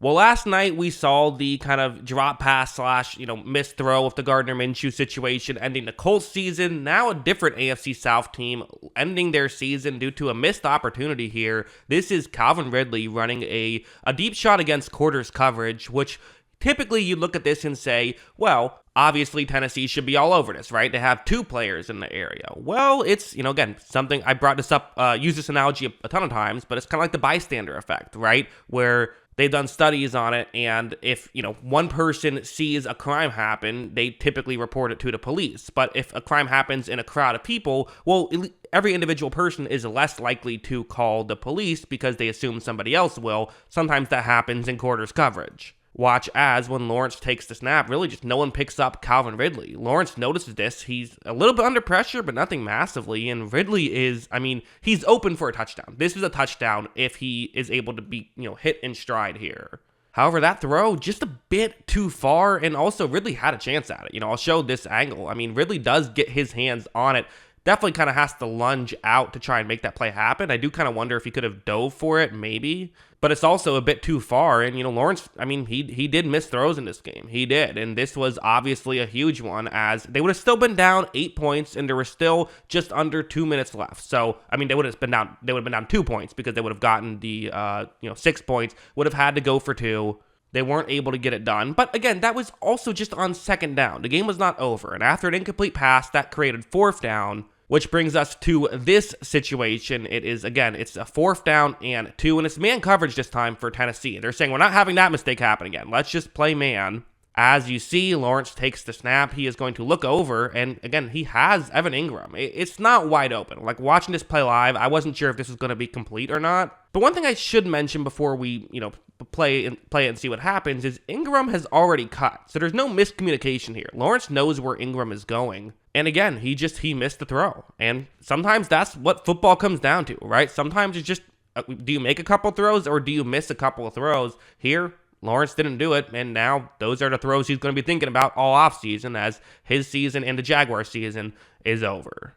Well, last night we saw the kind of drop pass slash, missed throw of the Gardner Minshew situation ending the Colts season. Now a different AFC South team ending their season due to a missed opportunity here. This is Calvin Ridley running a deep shot against quarters coverage, which typically you look at this and say, well, obviously Tennessee should be all over this, right? They have two players in the area. Well, it's, again, something I brought this up, use this analogy a ton of times, but it's kind of like the bystander effect, right? Where they've done studies on it, and if, one person sees a crime happen, they typically report it to the police. But if a crime happens in a crowd of people, well, every individual person is less likely to call the police because they assume somebody else will. Sometimes that happens in quarters coverage. Watch as when Lawrence takes the snap, really just no one picks up Calvin Ridley. Lawrence notices this. He's a little bit under pressure, but nothing massively. And Ridley is, he's open for a touchdown. This is a touchdown if he is able to be, hit in stride here. However, that throw just a bit too far, and also Ridley had a chance at it. I'll show this angle. Ridley does get his hands on it. Definitely kind of has to lunge out to try and make that play happen. I do kind of wonder if he could have dove for it, maybe. But it's also a bit too far. And, Lawrence, he did miss throws in this game. He did. And this was obviously a huge one, as they would have still been down 8 points, and there were still just under 2 minutes left. So, they would have been down 2 points because they would have gotten the, 6 points, would have had to go for 2. They weren't able to get it done. But again, that was also just on second down. The game was not over. And after an incomplete pass, that created fourth down, which brings us to this situation. It's a fourth down and 2, and it's man coverage this time for Tennessee. They're saying, we're not having that mistake happen again. Let's just play man. As you see, Lawrence takes the snap. He is going to look over, and again, he has Evan Ingram. It's not wide open. Like, watching this play live, I wasn't sure if this was going to be complete or not. But one thing I should mention before we, play it and see what happens is Ingram has already cut. So there's no miscommunication here. Lawrence knows where Ingram is going. And again, he missed the throw. And sometimes that's what football comes down to, right? Sometimes it's just, do you make a couple throws or do you miss a couple of throws? Here, Lawrence didn't do it, and now those are the throws he's going to be thinking about all offseason as his season and the Jaguars season is over.